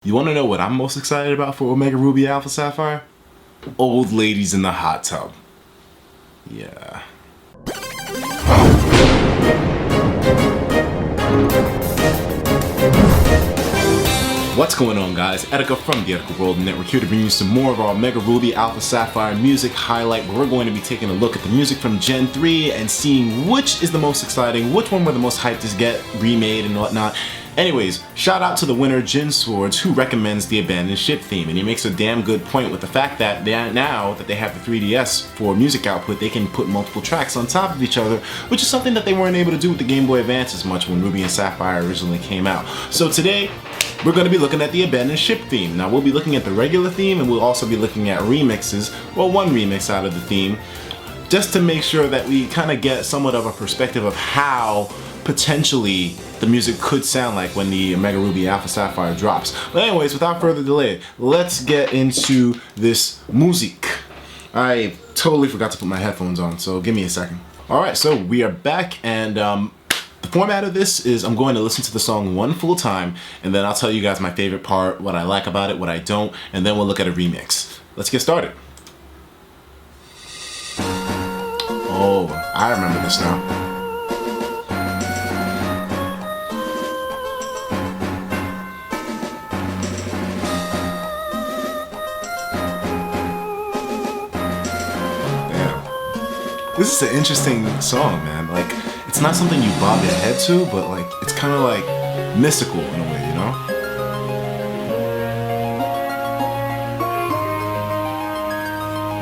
You want to know what I'm most excited about for Omega Ruby Alpha Sapphire? Old ladies in the hot tub. Yeah. What's going on, guys? Etika from the Etika World Network here to bring you some more of our Omega Ruby Alpha Sapphire music highlight, where we're going to be taking a look at the music from Gen 3 and seeing which is the most exciting, which one we're the most hyped to get remade and whatnot. Anyways, shout out to the winner Jin Swords, who recommends the Abandoned Ship theme, and he makes a damn good point with the fact that now that they have the 3DS for music output, they can put multiple tracks on top of each other, which is something that they weren't able to do with the Game Boy Advance as much when Ruby and Sapphire originally came out. So today, we're going to be looking at the Abandoned Ship theme. Now, we'll be looking at the regular theme, and we'll also be looking at remixes, well, one remix out of the theme, just to make sure that we kind of get somewhat of a perspective of how potentially the music could sound like when the Omega Ruby Alpha Sapphire drops. But anyways, without further delay, let's get into this music. I totally forgot to put my headphones on, so give me a second. Alright, so we are back, and the format of this is I'm going to listen to the song one full time, and then I'll tell you guys my favorite part, what I like about it, what I don't, and then we'll look at a remix. Let's get started. Oh, I remember this now. This is an interesting song, man. Like, it's not something you bob your head to, but like, it's kind of like mystical in a way, you know?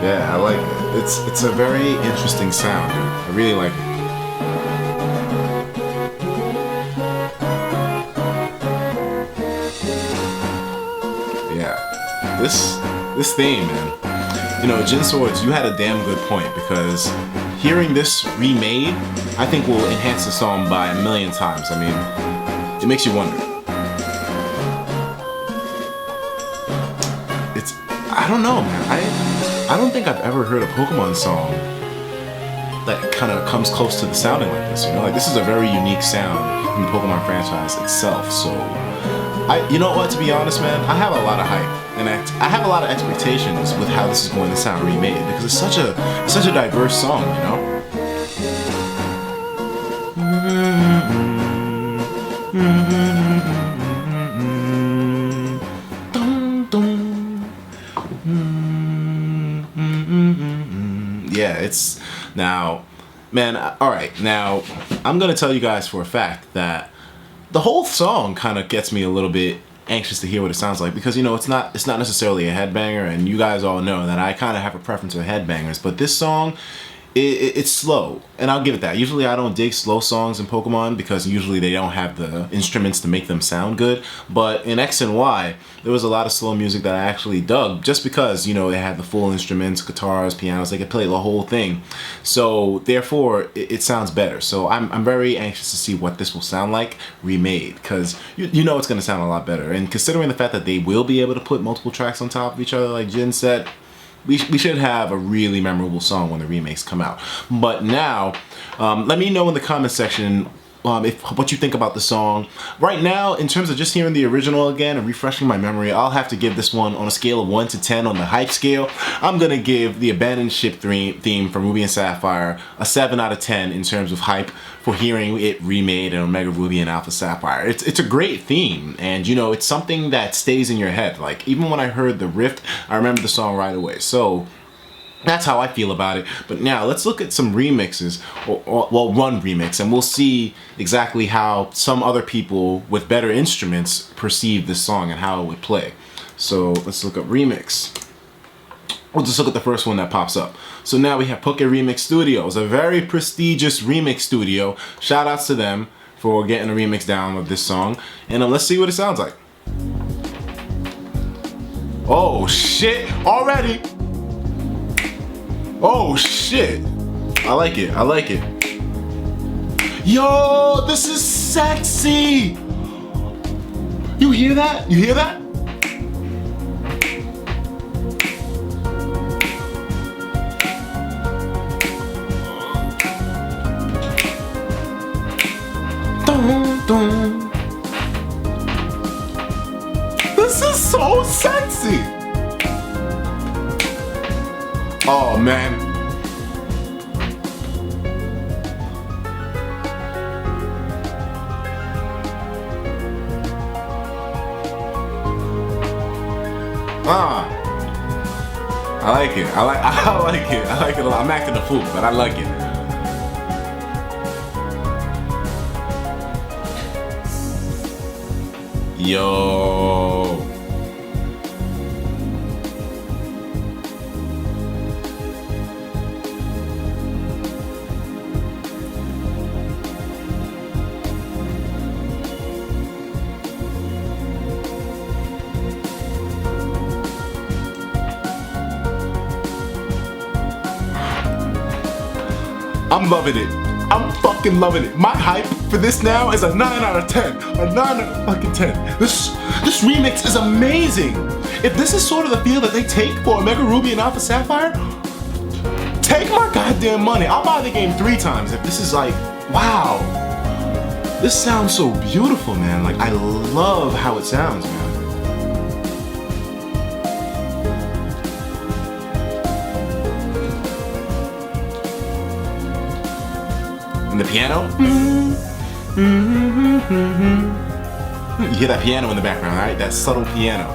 Yeah, I like it. It's a very interesting sound, dude. I really like it. Yeah, this theme, man. You know, Jin Swords, you had a damn good point, because hearing this remade, I think will enhance the song by a million times. I mean, it makes you wonder. I don't know, man. I don't think I've ever heard a Pokemon song that kind of comes close to the sounding like this, you know? Like, this is a very unique sound in the Pokemon franchise itself, so you know what, to be honest, man, I have a lot of hype, and I have a lot of expectations with how this is going to sound remade, because it's such a diverse song, you know? Yeah, it's now, man. All right, now I'm gonna tell you guys for a fact that the whole song kind of gets me a little bit anxious to hear what it sounds like, because, you know, it's not necessarily a headbanger, and you guys all know that I kind of have a preference for headbangers, but this song, it's slow, and I'll give it that. Usually I don't dig slow songs in Pokemon because usually they don't have the instruments to make them sound good, but in X and Y, there was a lot of slow music that I actually dug, just because, you know, they had the full instruments, guitars, pianos, they could play the whole thing. So therefore, it sounds better. So I'm very anxious to see what this will sound like remade, because you know it's going to sound a lot better. And considering the fact that they will be able to put multiple tracks on top of each other, like Jin said, we should have a really memorable song when the remakes come out. But now, let me know in the comment section what you think about the song. Right now, in terms of just hearing the original again and refreshing my memory, I'll have to give this one on a scale of 1 to 10 on the hype scale. I'm gonna give the Abandoned Ship theme from Ruby and Sapphire a 7 out of 10 in terms of hype for hearing it remade in Omega Ruby and Alpha Sapphire. It's a great theme, and you know, it's something that stays in your head. Like, even when I heard the riff, I remember the song right away. So that's how I feel about it. But now let's look at some remixes, well, one remix, and we'll see exactly how some other people with better instruments perceive this song and how it would play. So let's look up remix. We'll just look at the first one that pops up. So now we have Poke Remix Studios, a very prestigious remix studio. Shout outs to them for getting a remix down of this song. And let's see what it sounds like. Oh shit, already. Oh shit. I like it, I like it. Yo, this is sexy. You hear that? You hear that? Dun, dun. This is is so sexy. Oh man. I like it. I like it. I like it a lot. I'm acting a fool, but I like it. Yo. I'm loving it. I'm fucking loving it. My hype for this now is a 9 out of 10. A 9 out of fucking 10. This remix is amazing. If this is sort of the feel that they take for Omega Ruby and Alpha Sapphire, take my goddamn money. I'll buy the game 3 times if this is like, wow. This sounds so beautiful, man. Like, I love how it sounds, man. And the piano? You hear that piano in the background, right? That subtle piano.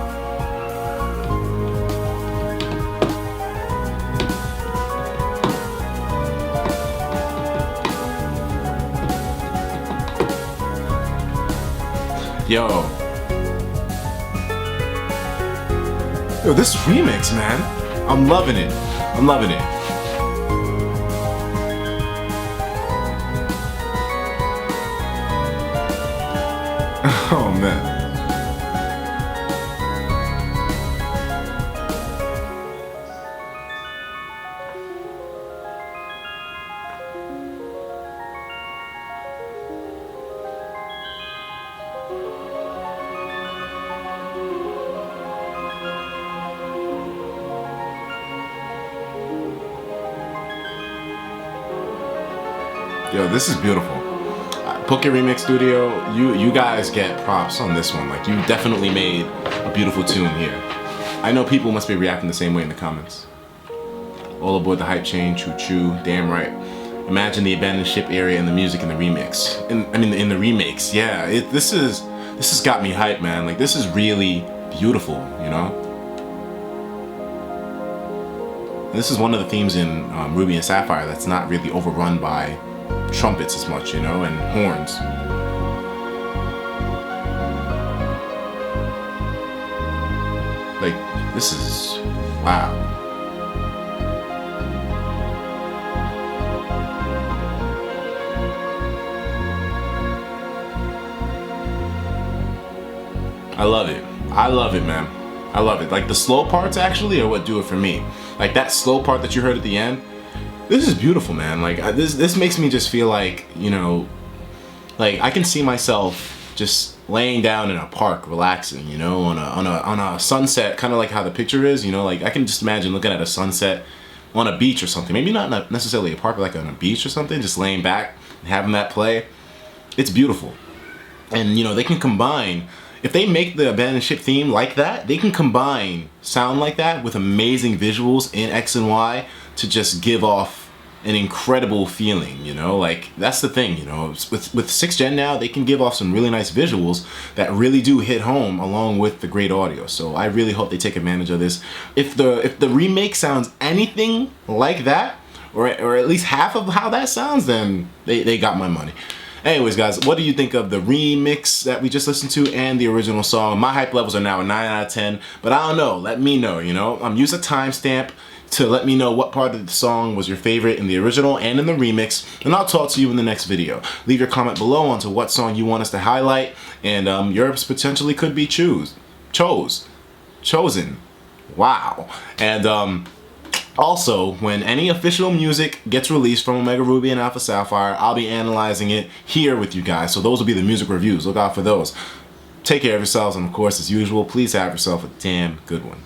Yo, this remix, man. I'm loving it. I'm loving it. Oh man. Yo, this is beautiful. Poke Remix Studio, you guys get props on this one. Like, you definitely made a beautiful tune here. I know people must be reacting the same way in the comments. All aboard the hype chain, choo choo, damn right. Imagine the abandoned ship area and the music in the remix. In the remakes, yeah. This has got me hyped, man. Like, this is really beautiful, you know? This is one of the themes in Ruby and Sapphire that's not really overrun by trumpets as much, you know, and horns. Like, this is, wow. I love it. I love it, man. I love it. Like, the slow parts actually are what do it for me. Like, that slow part that you heard at the end, this is beautiful, man. Like, this makes me just feel like, you know, like I can see myself just laying down in a park, relaxing, you know, on a sunset, kind of like how the picture is, you know. Like, I can just imagine looking at a sunset on a beach or something. Maybe not necessarily a park, but like on a beach or something, just laying back and having that play. It's beautiful. And, you know, they can combine, if they make the abandoned ship theme like that, they can combine sound like that with amazing visuals in X and Y to just give off an incredible feeling, you know. Like, that's the thing, you know, with 6th Gen now, they can give off some really nice visuals that really do hit home along with the great audio. So I really hope they take advantage of this. If the remake sounds anything like that, or at least half of how that sounds, then they got my money. Anyways, guys, what do you think of the remix that we just listened to and the original song? My hype levels are now a 9 out of 10, but I don't know. Let me know, you know. Use a timestamp to let me know what part of the song was your favorite in the original and in the remix, and I'll talk to you in the next video. Leave your comment below onto what song you want us to highlight, and yours potentially could be chosen. Wow. And also, when any official music gets released from Omega Ruby and Alpha Sapphire, I'll be analyzing it here with you guys. So those will be the music reviews. Look out for those. Take care of yourselves, and of course, as usual, please have yourself a damn good one.